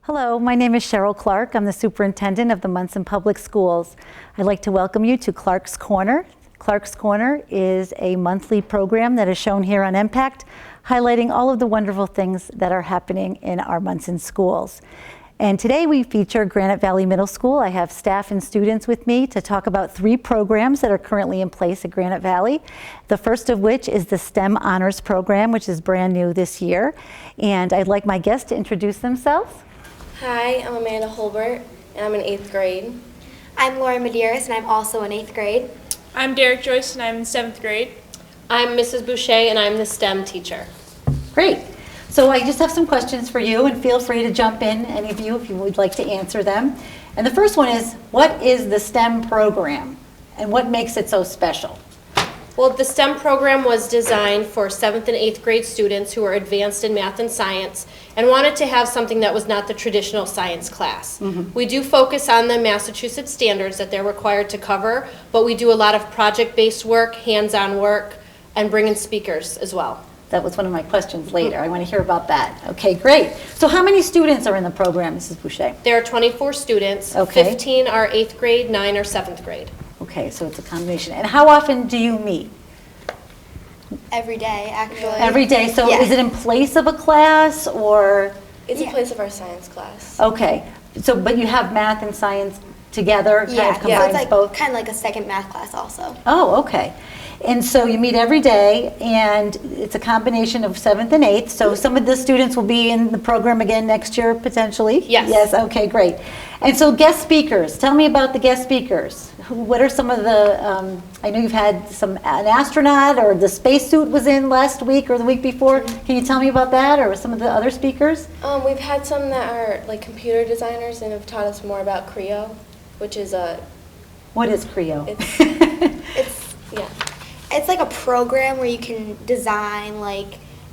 Hello, my name is Cheryl Clarke. I'm the superintendent of the Munson Public Schools. I'd like to welcome you to Clarke's Corner. Clarke's Corner is a monthly program that is shown here on M-PACT, highlighting all of the wonderful things that are happening in our Munson schools. And today we feature Granite Valley Middle School. I have staff and students with me to talk about 3 programs that are currently in place at Granite Valley. The first of which is the STEM Honors Program, which is brand new this year. And I'd like my guests to introduce themselves. Hi, I'm Amanda Holbert, and I'm in 8th grade. I'm Laura Medeiros, and I'm also in 8th grade. I'm Derek Joyce, and I'm in 7th grade. I'm Mrs. Boucher, and I'm the STEM teacher. Great. So I just have some questions for you, and feel free to jump in, any of you, if you would like to answer them. And the first one is, what is the STEM program, and what makes it so special? Well, the STEM program was designed for 7th and 8th grade students who are advanced in math and science and wanted to have something that was not the traditional science class. We do focus on the Massachusetts standards that they're required to cover, but we do a lot of project-based work, hands-on work, and bring in speakers as well. That was one of my questions later. I want to hear about that. Okay, great. So how many students are in the program, Mrs. Boucher? There are 24 students. Okay. 15 are 8th grade, 9 are 7th grade. Okay, so it's a combination. And how often do you meet? Every day, actually. Every day. So Yeah. is it in place of a class or? It's Yeah. in place of our science class. Okay. So, but you have math and science together, kind of So combines it's like both? kind of like a second math class also. Oh, okay. And so you meet every day, and it's a combination of 7th and 8th. So some of the students will be in the program again next year, potentially? Yes. Yes, okay, great. And so guest speakers, tell me about the guest speakers. What are some of the, I know you've had an astronaut, or the spacesuit was in last week or the week before. Can you tell me about that, or some of the other speakers? We've had some that are like computer designers and have taught us more about Creo, which is a, What is Creo? It's yeah. it's like a program where you can design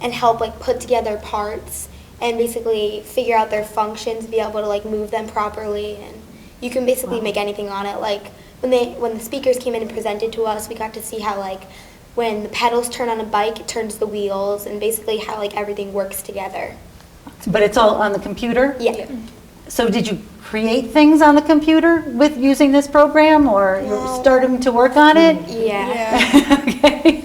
and help put together parts and basically figure out their functions, be able to move them properly, and you can basically make anything on it. When the speakers came in and presented to us, we got to see how when the pedals turn on a bike, it turns the wheels, and basically how everything works together. But it's all on the computer? Yeah. So did you create things on the computer with using this program, or you're No. starting to work on it? Yeah. Okay.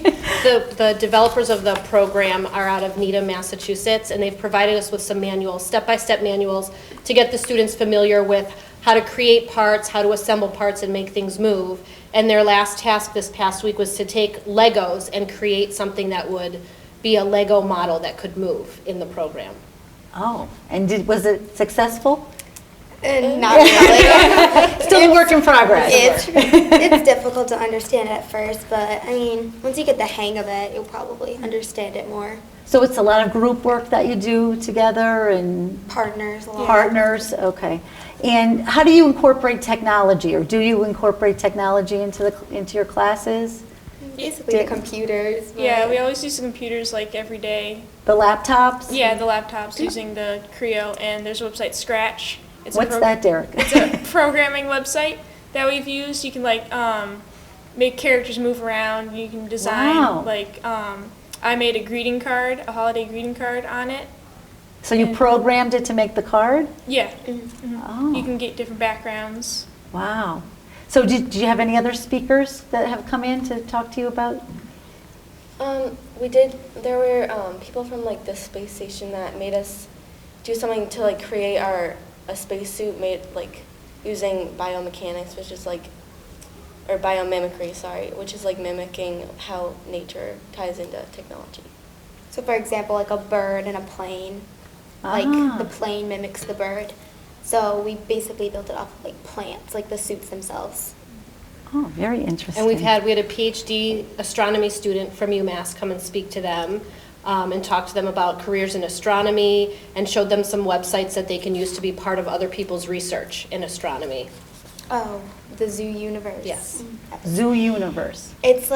The developers of the program are out of Needham, Massachusetts, and they've provided us with some manuals, step-by-step manuals, to get the students familiar with how to create parts, how to assemble parts and make things move. And their last task this past week was to take Legos and create something that would be a Lego model that could move in the program. Oh, and was it successful? Not really. Still a work in progress. It's difficult to understand at first, but I mean, once you get the hang of it, you'll probably understand it more. So it's a lot of group work that you do together and Partners, a lot. partners? Okay. And how do you incorporate technology, or do you incorporate technology into your classes? Basically, the computers. but- Yeah, we always use the computers every day. The laptops? Yeah, the laptops using the Creo, and there's a website, Scratch. It's What's that, Derek? It's a programming website that we've used. You can make characters move around. You can design Wow. I made a greeting card, a holiday greeting card on it. So you programmed it to make the card? Yeah, Oh. you can get different backgrounds. Wow. So did you have any other speakers that have come in to talk to you about? We did, there were people from the space station that made us do something to create a spacesuit made using biomechanics, which is or biomimicry, sorry, which is mimicking how nature ties into technology. So, for example, a bird and a plane. Ah. The plane mimics the bird. So we basically built it off of plants, the suits themselves. Oh, very interesting. And we had a PhD astronomy student from UMass come and speak to them and talk to them about careers in astronomy, and showed them some websites that they can use to be part of other people's research in astronomy. Oh, the Zoo Universe. Yes. Zoo Universe. It's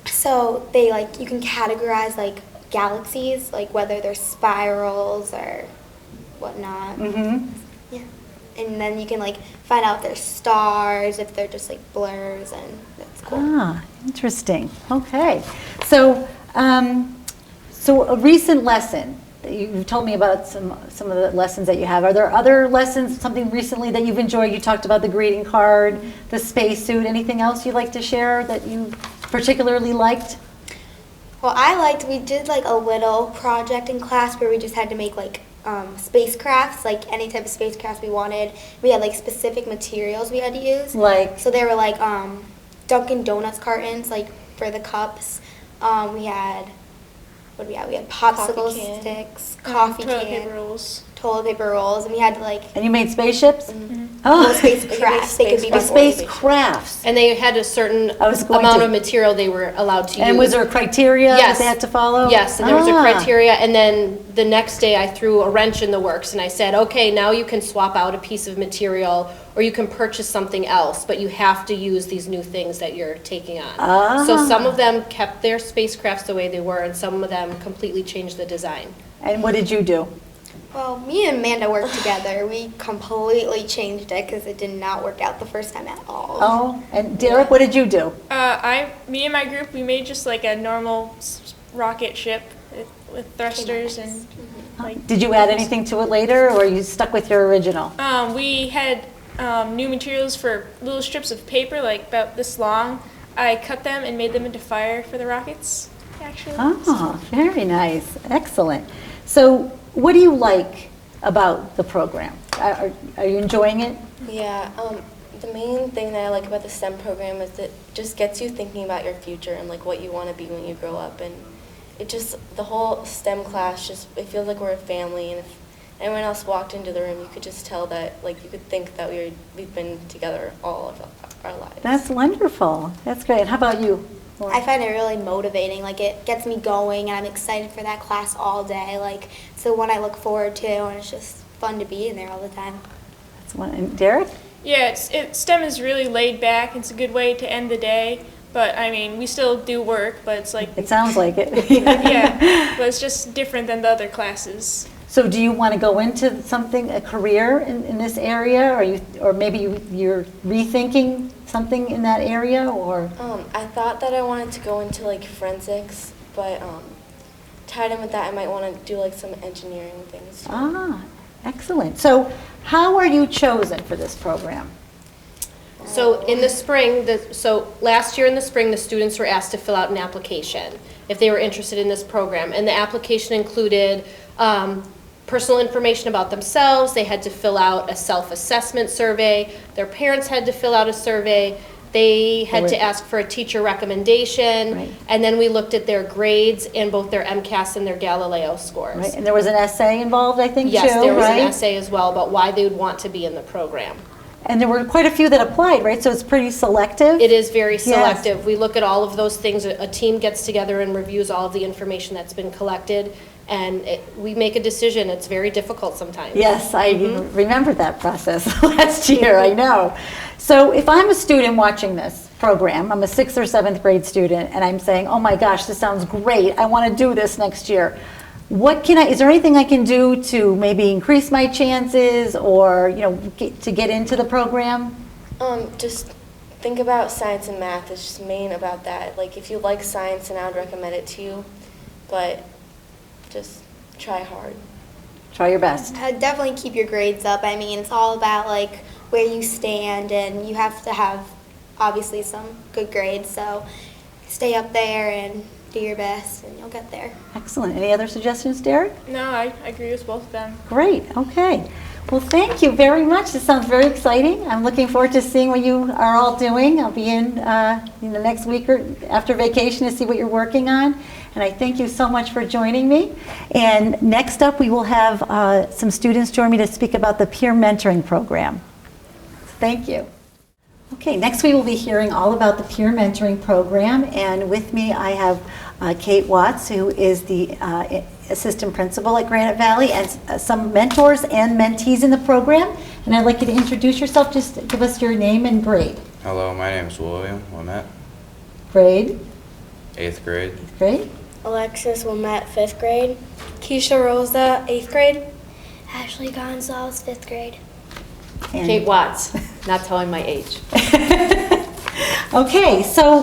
so they you can categorize galaxies, whether they're spirals or whatnot. Mm-hmm. Yeah. And then you can find out if they're stars, if they're just blurs, and that's cool. Ah, interesting. Okay. So, so a recent lesson you told me about some of the lessons that you have. Are there other lessons, something recently that you've enjoyed? You talked about the greeting card, the spacesuit. Anything else you'd like to share that you particularly liked? Well, we did like a little project in class where we just had to make like spacecrafts, like any type of spacecraft we wanted. We had like specific materials we had to use. Like? So there were like Dunkin' Donuts cartons, like for the cups. We had, what did we have? We had popsicle sticks, coffee toilet can, paper rolls. toilet paper rolls, and we had to like And you made spaceships? little spacecrafts. They could be Spacecrafts. And they had a certain I was going amount to- of material they were allowed to use. And was there a criteria that Yes. they had to follow? Yes, and there was a Ah. criteria, and then the next day I threw a wrench in the works and I said, okay, now you can swap out a piece of material or you can purchase something else, but you have to use these new things that you're taking on. So some of them kept their spacecrafts the way they were and some of them completely changed the design. And what did you do? Well, me and Amanda worked together. We completely changed it because it did not work out the first time at all. Oh, and Derek, what did you do? Me and my group, we made just like a normal rocket ship with thrusters and like. Did you add anything to it later, or you stuck with your original? We had new materials for little strips of paper, like about this long. I cut them and made them into fire for the rockets, actually. Oh, very nice. Excellent. So what do you like about the program? Are you enjoying it? Yeah, the main thing that I like about the STEM program is it just gets you thinking about your future and like what you want to be when you grow up, and it just, the whole STEM class, just, it feels like we're a family, and if anyone else walked into the room, you could just tell that, like, you could think that we've been together all of our lives. That's wonderful. That's great. How about you? I find it really motivating. Like, it gets me going, and I'm excited for that class all day. Like, it's the one I look forward to, and it's just fun to be in there all the time. That's one. And Derek? Yeah, STEM is really laid back. It's a good way to end the day. But I mean, we still do work, but it's like, It sounds like it. yeah, but it's just different than the other classes. So do you want to go into something, a career in this area, or maybe you're rethinking something in that area, or? I thought that I wanted to go into like forensics, but tied in with that, I might want to do like some engineering things. Ah, excellent. So how are you chosen for this program? So in the spring, so last year in the spring, the students were asked to fill out an application if they were interested in this program. And the application included personal information about themselves. They had to fill out a self-assessment survey. Their parents had to fill out a survey. They had to ask for a teacher recommendation. Right. And then we looked at their grades and both their MCAS and their Galileo scores. Right? And there was an essay involved, I think, Yes, too, there was right? an essay as well about why they would want to be in the program. And there were quite a few that applied, right? So it's pretty selective? It is very Yes. selective. We look at all of those things. A team gets together and reviews all of the information that's been collected, and we make a decision. It's very difficult sometimes. Yes, I remember that process last year, I know. So if I'm a student watching this program, I'm a 6th or 7th grade student, and I'm saying, oh my gosh, this sounds great, I want to do this next year. Is there anything I can do to maybe increase my chances or, to get into the program? Just think about science and math. It's just main about that. Like, if you like science, then I would recommend it to you, but just try hard. Try your best. Definitely keep your grades up. I mean, it's all about like where you stand, and you have to have obviously some good grades. So stay up there and do your best, and you'll get there. Excellent. Any other suggestions, Derek? No, I agree with both of them. Great. Okay. Well, thank you very much. This sounds very exciting. I'm looking forward to seeing what you are all doing. I'll be in the next week or after vacation to see what you're working on. And I thank you so much for joining me. And next up, we will have some students join me to speak about the peer mentoring program. Thank you. Okay, next we will be hearing all about the peer mentoring program. And with me, I have Kate Watts, who is the assistant principal at Granite Valley, and some mentors and mentees in the program. And I'd like you to introduce yourself. Just give us your name and grade. Hello, my name is William Wilmette, Grade? 8th grade. Grade? Alexis Wilmette, 5th grade. Keisha Rosa, 8th grade. Ashley Gonzalez, 5th grade. And- Kate Watts, not telling my age. Okay, so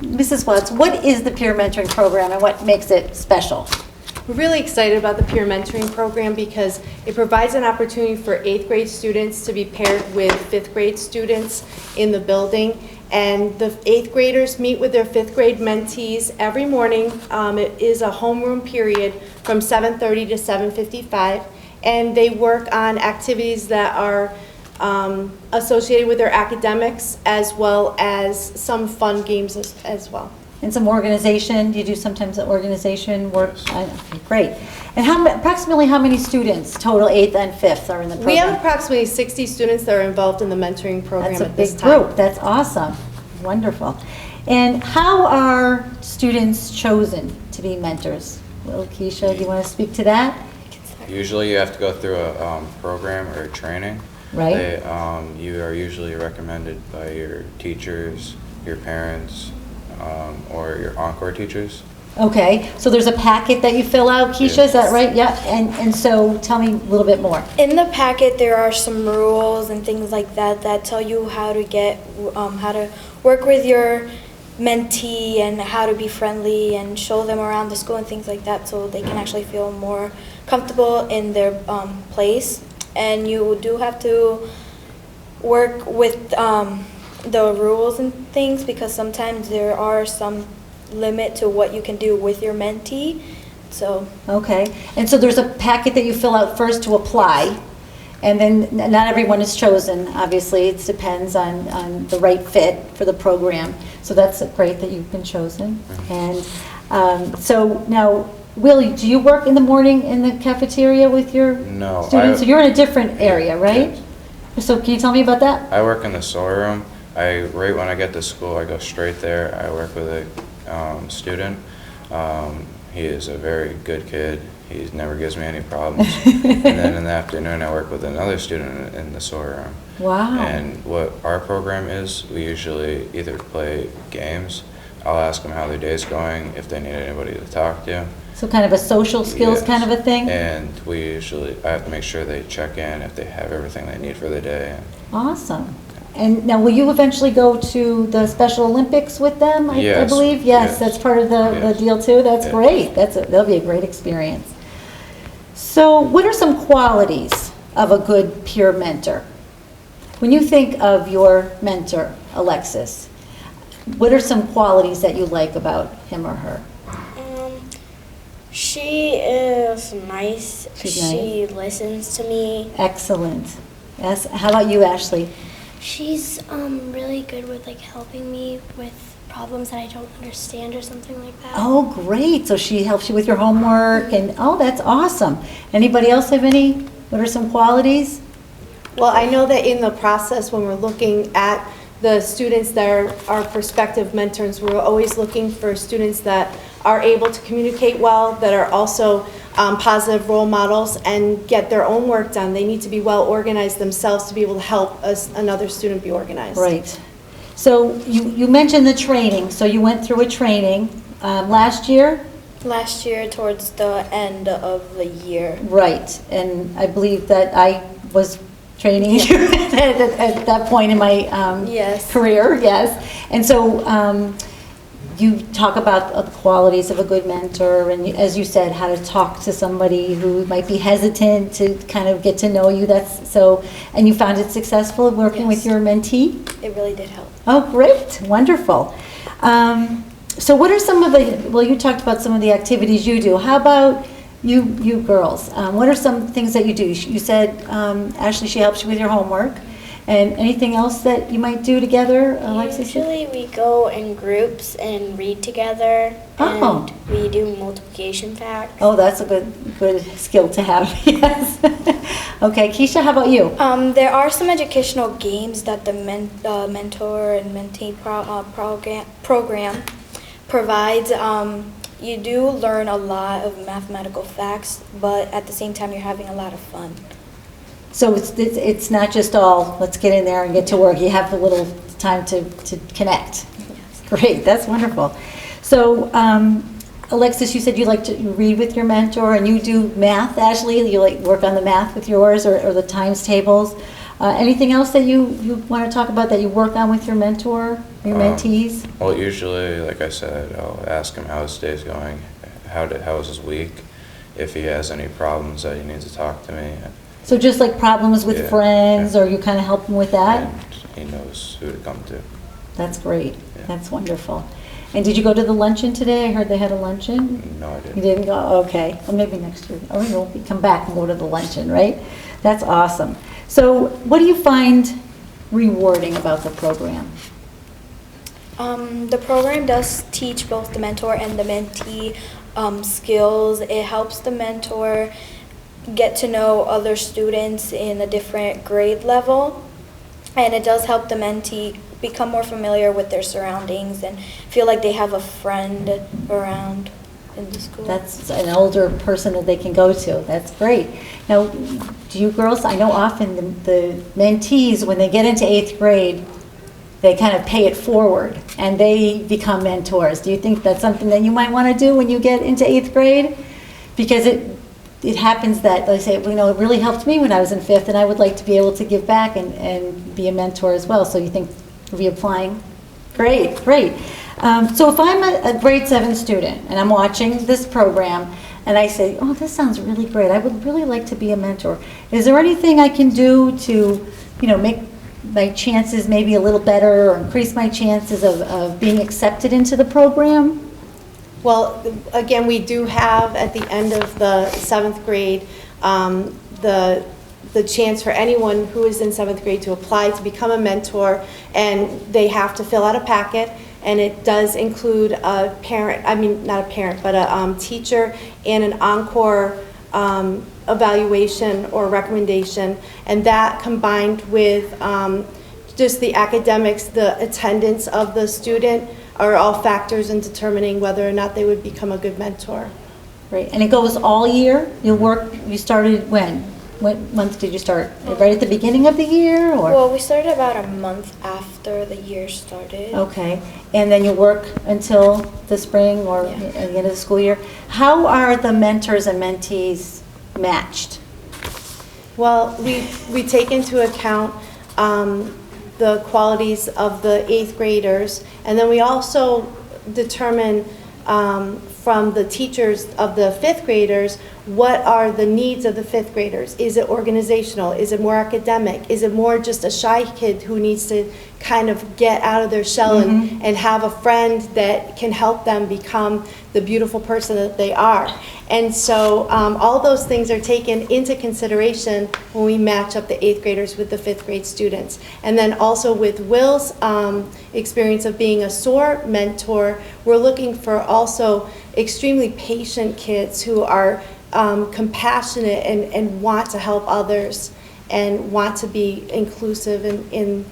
Mrs. Watts, what is the peer mentoring program and what makes it special? We're really excited about the peer mentoring program because it provides an opportunity for 8th grade students to be paired with 5th grade students in the building. And the 8th graders meet with their 5th grade mentees every morning. It is a homeroom period from 7:30 to 7:55. And they work on activities that are associated with their academics as well as some fun games as well. And some organization, do you do sometimes organization work? Yes. Okay, great. And approximately how many students, total 8th and 5th, are in the program? We have approximately 60 students that are involved in the mentoring program That's a at this big time. group. That's awesome. Wonderful. And how are students chosen to be mentors? Well, Keisha, do you want to speak to that? Usually you have to go through a program or a training. Right. You are usually recommended by your teachers, your parents, or your encore teachers. Okay, so there's a packet that you fill out, Keisha, is that Yes. right? Yeah, and so tell me a little bit more. In the packet, there are some rules and things like that that tell you how to work with your mentee and how to be friendly and show them around the school and things like that, so they can actually feel more comfortable in their place. And you do have to work with the rules and things, because sometimes there are some limit to what you can do with your mentee. So Okay, and so there's a packet that you fill out first to apply, and then not everyone is chosen, obviously. It depends on the right fit for the program. So that's great that you've been chosen. And so now, Willie, do you work in the morning in the cafeteria with your No, students? So you're in a different area, right? Yes. So can you tell me about that? I work in the storeroom. Right when I get to school, I go straight there. I work with a student. He is a very good kid. He never gives me any problems. And then in the afternoon, I work with another student in the storeroom. Wow. And what our program is, we usually either play games. I'll ask them how their day's going, if they need anybody to talk to. So kind of a social skills Yes. kind of a thing? And I have to make sure they check in if they have everything they need for the day. Awesome. And now, will you eventually go to the Special Olympics with them, I Yes, believe? yes. That's part of the Yes. deal too? That's Yes. great. That'll be a great experience. So what are some qualities of a good peer mentor? When you think of your mentor, Alexis, what are some qualities that you like about him or her? she is nice. She's She listens to me. Excellent. Yes. How about you, Ashley? She's really good with like helping me with problems that I don't understand or something like that. Oh, great. So she helps you with your homework and, oh, that's awesome. Anybody else have any? What are some qualities? Well, I know that in the process, when we're looking at the students that are our prospective mentors, we're always looking for students that are able to communicate well, that are also positive role models and get their own work done. They need to be well organized themselves to be able to help another student be organized. Right. So you mentioned the training. So you went through a training last year? Last year, towards the end of the year. Right. And I believe that I was training you at that point in my Yes. career, yes. And so you talk about the qualities of a good mentor, and as you said, how to talk to somebody who might be hesitant to kind of get to know you. And you found it successful working with Yes. your mentee? It really did help. Oh, great, wonderful. So what are some of well, you talked about some of the activities you do. How about you girls? What are some things that you do? You said, Ashley, she helps you with your homework. And anything else that you might do together, Alexis? Usually we go in groups and read together, Oh. and we do multiplication facts. Oh, that's a good skill to have, yes. Okay, Keisha, how about you? There are some educational games that the mentor and mentee program provides. You do learn a lot of mathematical facts, but at the same time you're having a lot of fun. So it's not just all, let's get in there and get to work. You have a little time to connect. Great, that's wonderful. So, Alexis, you said you like to read with your mentor, and you do math, Ashley? You like work on the math with yours, or the times tables? Anything else that you want to talk about that you work on with your mentor, your mentees? Well, usually, like I said, I'll ask him how his day's going, how was his week, if he has any problems that he needs to talk to me. So just like problems with Yeah, friends, yeah. or you kind of help him with that? And he knows who to come to. That's great. Yeah. That's wonderful. And did you go to the luncheon today? I heard they had a luncheon. No, I didn't. You didn't go? Okay. Well, maybe next year. Or you'll come back and go to the luncheon, right? That's awesome. So what do you find rewarding about the program? The program does teach both the mentor and the mentee skills. It helps the mentor get to know other students in a different grade level, and it does help the mentee become more familiar with their surroundings and feel like they have a friend around in the school. That's an older person that they can go to. That's great. Now, do you girls, I know often the mentees, when they get into 8th grade, they kind of pay it forward and they become mentors. Do you think that's something that you might want to do when you get into 8th grade? Because it happens that they say, you know, it really helped me when I was in 5th, and I would like to be able to give back and be a mentor as well. So you think reapplying? Great, great. So if I'm a grade 7 student and I'm watching this program and I say, oh, this sounds really great, I would really like to be a mentor. Is there anything I can do to, you know, make my chances maybe a little better or increase my chances of being accepted into the program? Well, again, we do have at the end of the 7th grade the chance for anyone who is in 7th grade to apply to become a mentor, and they have to fill out a packet, and it does include a parent, I mean, not a parent, but a teacher and an encore evaluation or recommendation, and that combined with just the academics, the attendance of the student, are all factors in determining whether or not they would become a good mentor. Great. And it goes all year? You started when? What month did you start? Right at the beginning of the year, or? Well, we started about a month after the year started. Okay. And then you work until the spring or Yeah. at the end of the school year. How are the mentors and mentees matched? Well, we take into account the qualities of the 8th graders, and then we also determine from the teachers of the 5th graders what are the needs of the 5th graders. Is it organizational? Is it more academic? Is it more just a shy kid who needs to kind of get out of their shell and have a friend that can help them become the beautiful person that they are? And so all those things are taken into consideration when we match up the 8th graders with the 5th grade students. And then also with Will's experience of being a SOAR mentor, we're looking for also extremely patient kids who are compassionate and want to help others and want to be inclusive in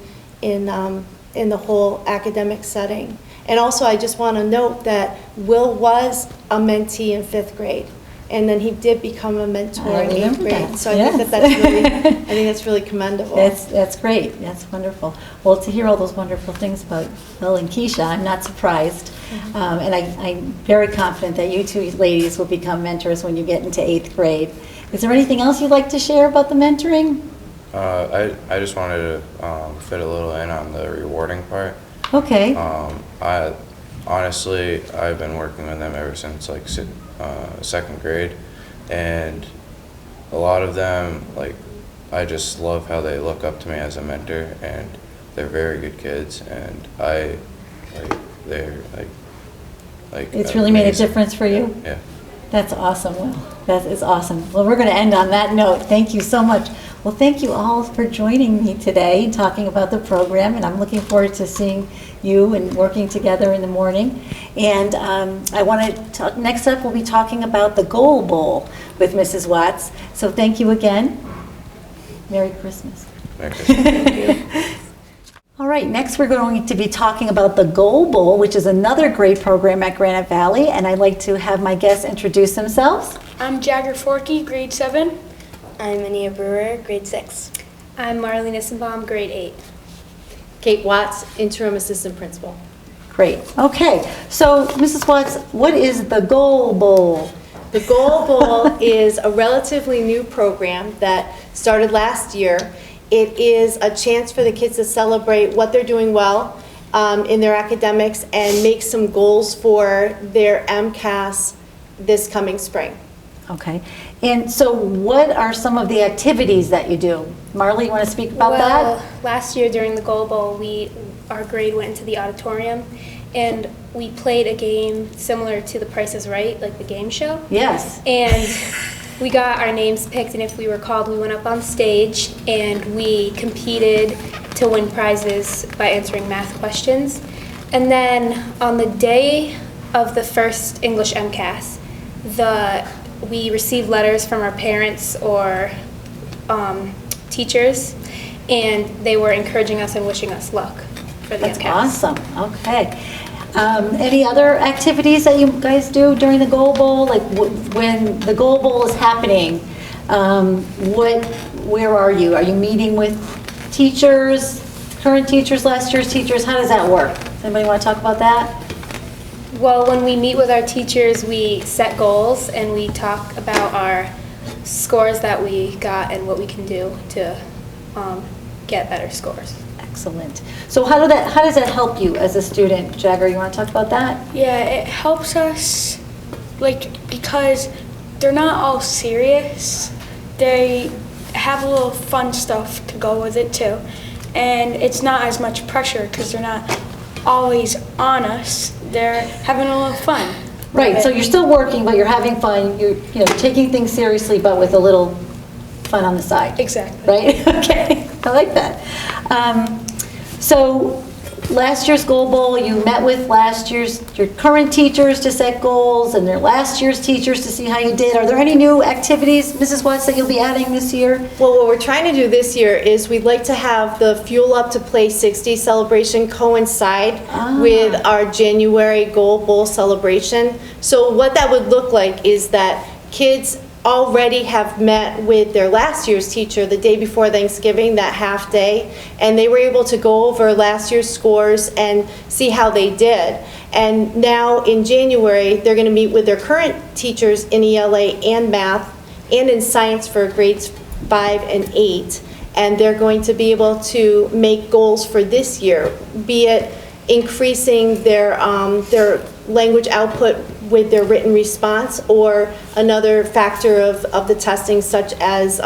the whole academic setting. And also, I just want to note that Will was a mentee in 5th grade, and then he did become a mentor in 8th grade. that. So I Yes. think that's really commendable. That's great. That's wonderful. Well, to hear all those wonderful things about Bill and Keisha, I'm not surprised. And I'm very confident that you two ladies will become mentors when you get into 8th grade. Is there anything else you'd like to share about the mentoring? I just wanted to fit a little in on the rewarding part. Okay. Honestly, I've been working with them ever since like 2nd grade, and a lot of them, like, I just love how they look up to me as a mentor, and they're very good kids, and they're It's really made a amazing. difference for you? Yeah. That's awesome, Will. That is awesome. Well, we're going to end on that note. Thank you so much. Well, thank you all for joining me today and talking about the program, and I'm looking forward to seeing you and working together in the morning. And I want to talk, next up we'll be talking about the Goal Bowl with Mrs. Watts. So thank you again. Merry Christmas. Merry Christmas. All right, next we're going to be talking about the Goal Bowl, which is another great program at Granite Valley, and I'd like to have my guests introduce themselves. I'm Jagger Forkey, grade 7. I'm Ania Brewer, grade 6. I'm Marlene Nissenbaum, grade 8. Kate Watts, interim assistant principal. Great. Okay, so Mrs. Watts, what is the Goal Bowl? The Goal Bowl is a relatively new program that started last year. It is a chance for the kids to celebrate what they're doing well in their academics and make some goals for their MCAS this coming spring. Okay. And so what are some of the activities that you do? Marley, you want to speak about Well, that? last year during the Goal Bowl, our grade went into the auditorium and we played a game similar to The Price is Right, like the game show. Yes. And we got our names picked, and if we were called, we went up on stage and we competed to win prizes by answering math questions. And then on the day of the first English MCAS, we received letters from our parents or teachers, and they were encouraging us and wishing us luck for the That's MCAS. awesome. Okay. Any other activities that you guys do during the Goal Bowl? Like when the Goal Bowl is happening, where are you? Are you meeting with teachers, current teachers, last year's teachers? How does that work? Anybody want to talk about that? Well, when we meet with our teachers, we set goals and we talk about our scores that we got and what we can do to get better scores. Excellent. So how does that help you as a student? Jagger, you want to talk about that? Yeah, it helps us, because they're not all serious. They have a little fun stuff to go with it too. And it's not as much pressure because they're not always on us. They're having a little fun. Right, so you're still working, but you're having fun. You're taking things seriously, but with a little fun on the side. Exactly. Right? Okay, I like that. So last year's Goal Bowl, you met with your current teachers to set goals and their last year's teachers to see how you did. Are there any new activities, Mrs. Watts, that you'll be adding this year? Well, what we're trying to do this year is we'd like to have the Fuel Up to Play 60 celebration coincide with our January Goal Bowl celebration. So what that would look like is that kids already have met with their last year's teacher the day before Thanksgiving, that half day, and they were able to go over last year's scores and see how they did. And now in January, they're going to meet with their current teachers in ELA and math and in science for grades 5 and 8. And they're going to be able to make goals for this year, be it increasing their language output with their written response, or another factor of the testing such as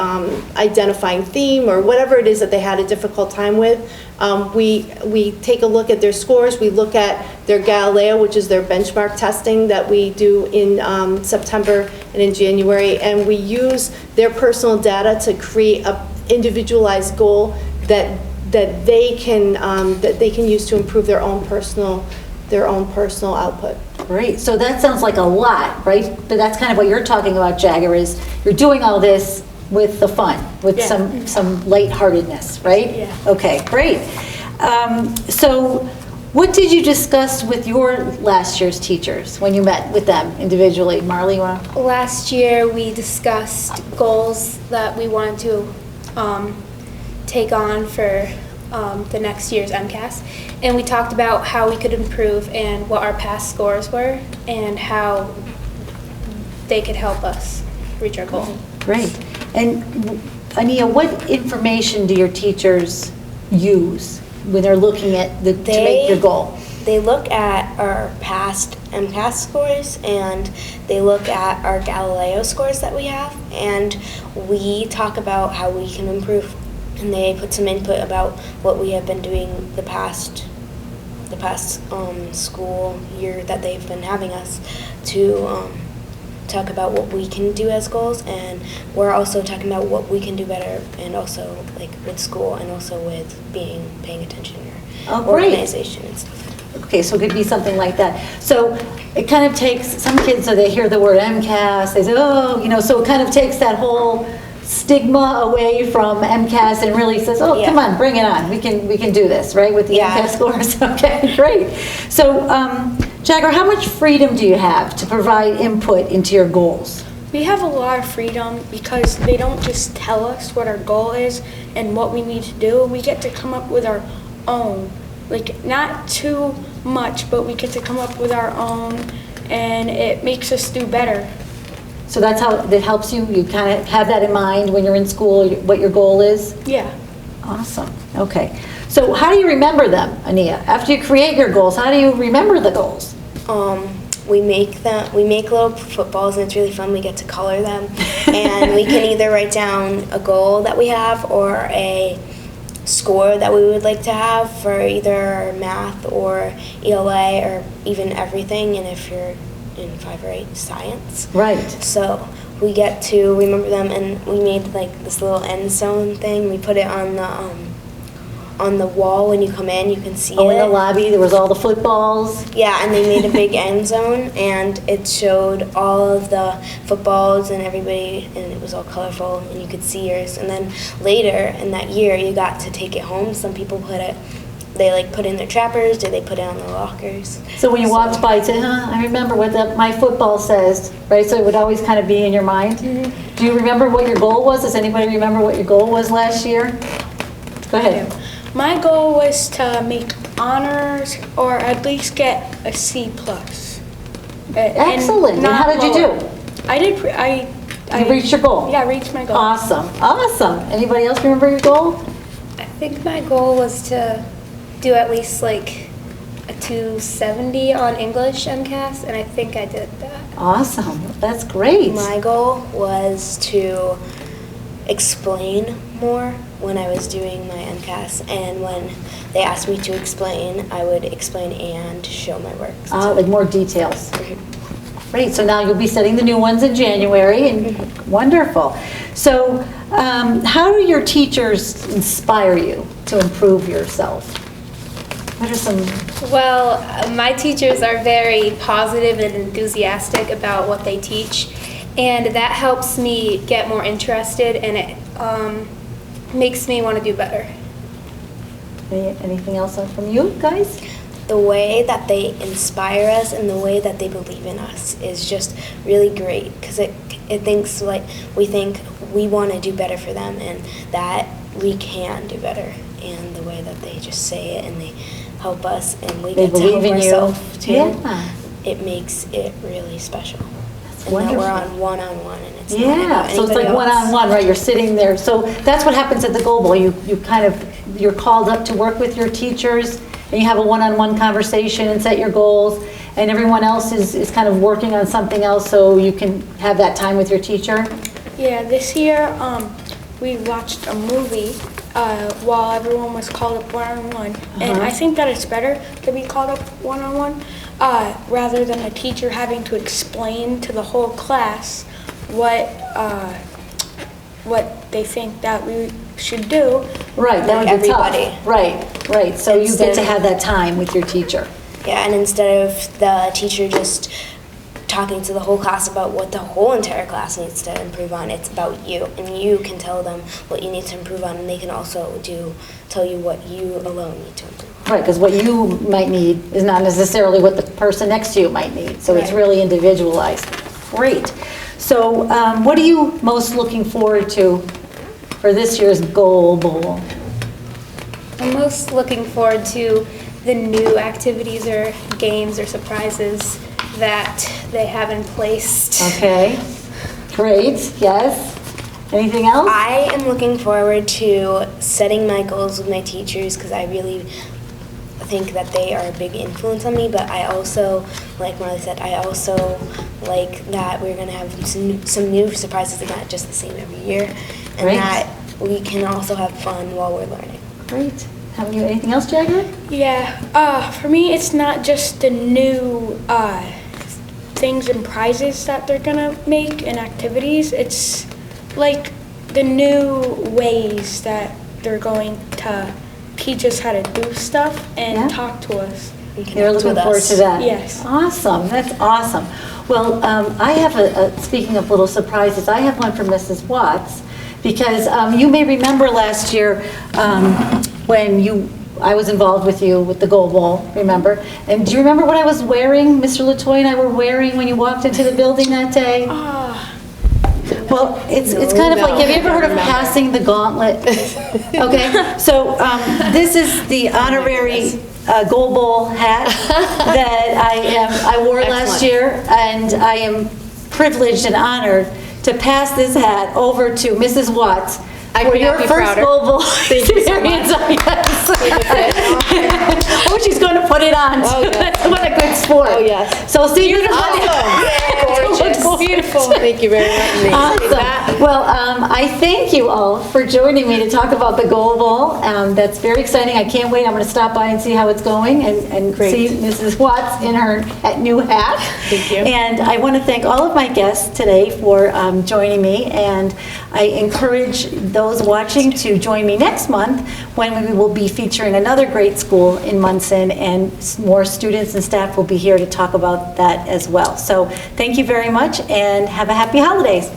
identifying theme or whatever it is that they had a difficult time with. We take a look at their scores, we look at their Galileo, which is their benchmark testing that we do in September and in January, and we use their personal data to create an individualized goal that they can use to improve their own personal output. Great, so that sounds like a lot, right? But that's kind of what you're talking about, Jagger, is you're doing all this with the fun, with some lightheartedness, right? Yeah. Okay, great. So what did you discuss with your last year's teachers when you met with them individually? Marley, you want to? Last year, we discussed goals that we wanted to take on for the next year's MCAS, and we talked about how we could improve and what our past scores were and how they could help us reach our goal. Great. And Ania, what information do your teachers use when they're looking at to make your goal? They look at our past M-PACT scores, and they look at our Galileo scores that we have, and we talk about how we can improve. And they put some input about what we have been doing the past school year that they've been having us to talk about what we can do as goals, and we're also talking about what we can do better, and also like with school and also with paying attention or organization and stuff. Okay, so it could be something like that. So it kind of takes, some kids, so they hear the word MCAS, they say, oh, so it kind of takes that whole stigma away from MCAS and really says, oh, come on, bring it on. We can do this, right, with the MCAS scores. Okay, great. So, Jagger, how much freedom do you have to provide input into your goals? We have a lot of freedom because they don't just tell us what our goal is and what we need to do. We get to come up with our own, not too much, but we get to come up with our own, and it makes us do better. So that's how it helps you? You kind of have that in mind when you're in school, what your goal is? Yeah. Awesome. Okay. So how do you remember them, Ania? After you create your goals, how do you remember the goals? we make little footballs, and it's really fun. We get to color them, and we can either write down a goal that we have or a score that we would like to have for either math or ELA or even everything, and if you're in 5 or 8, science. Right. So we get to remember them, and we made like this little end zone thing. We put it on the wall when you come in. You can see it. In the lobby, there was all the footballs. Yeah, and they made a big end zone, and it showed all of the footballs and everybody, and it was all colorful, and you could see yours. And then later in that year, you got to take it home. Some people they like put in their trappers, or they put it on their lockers. So when you walked by, you said, I remember what my football says, right? So it would always kind of be in your mind. Mm-hmm. Do you remember what your goal was? Does anybody remember what your goal was last year? Go ahead. My goal was to make honors or at least get a C+. Excellent. And how did you do? I did. You reached your goal? Yeah, I reached my goal. Awesome. Awesome. Anybody else remember your goal? I think my goal was to do at least like a 270 on English MCAS, and I think I did that. Awesome. That's great. My goal was to explain more when I was doing my MCAS, and when they asked me to explain, I would explain and show my work. Like more details. Great. So now you'll be setting the new ones in January, and wonderful. So how do your teachers inspire you to improve yourself? What are some... Well, my teachers are very positive and enthusiastic about what they teach, and that helps me get more interested, and it makes me want to do better. Anything else from you guys? The way that they inspire us and the way that they believe in us is just really great, because it thinks like we think we want to do better for them and that we can do better, and the way that they just say it and they help us and we get to help ourselves too. Yeah. It makes it really special. That's and wonderful. that we're on one-on-one, and it's Yeah, not about so it's like anybody else. one-on-one, right? You're sitting there. So that's what happens at the Gold Bowl. You're called up to work with your teachers, and you have a one-on-one conversation and set your goals, and everyone else is kind of working on something else, so you can have that time with your teacher. Yeah, this year we watched a movie while everyone was called up one-on-one, and I think that it's better to be called up one-on-one rather than a teacher having to explain to the whole class what they think that we should do. Right, that would be everybody. tough. Right. So you get to have that time with your teacher. Yeah, and instead of the teacher just talking to the whole class about what the whole entire class needs to improve on, it's about you, and you can tell them what you need to improve on, and they can also tell you what you alone need to improve on. Right, because what you might need is not necessarily what the person next to you might need, so it's Right. really individualized. Great. So what are you most looking forward to for this year's Gold Bowl? I'm most looking forward to the new activities or games or surprises that they have in place. Okay, great, yes. Anything else? I am looking forward to setting my goals with my teachers, because I really think that they are a big influence on me, but I also, like Marley said, I also like that we're going to have some new surprises and not just the same every year, and Great. that we can also have fun while we're learning. Great. Have you anything else, Jagger? Yeah, for me it's not just the new things and prizes that they're gonna make and activities, it's like the new ways that they're going to teach us how to do stuff and Yeah. talk to us. You're looking forward to that? Yes. Awesome, that's awesome. Well, I have speaking of little surprises, I have one for Mrs. Watts, because you may remember last year when I was involved with you with the Gold Bowl, remember? And do you remember what I was wearing, Mr. Latoy and I were wearing when you walked into the building that day? Well, it's kind of like, have you ever heard of passing the gauntlet? Okay, so this is the honorary Gold Bowl hat that I wore last year, and I am privileged and honored to pass this hat over to Mrs. Watts, I for could your not be first prouder. global Thank you so experience, much. I guess. Oh, she's going to put it on. Oh, yes. What a good sport. Oh, yes. So see, this is Gorgeous. beautiful. Thank you very much. Awesome. Well, I thank you all for joining me to talk about the Goal Bowl. That's very exciting. I can't wait. I'm going to stop by and see how it's going and see Mrs. Watts in her new hat. Thank you. And I want to thank all of my guests today for joining me. And I encourage those watching to join me next month when we will be featuring another great school in Munson, and more students and staff will be here to talk about that as well. So thank you very much and have a happy holidays.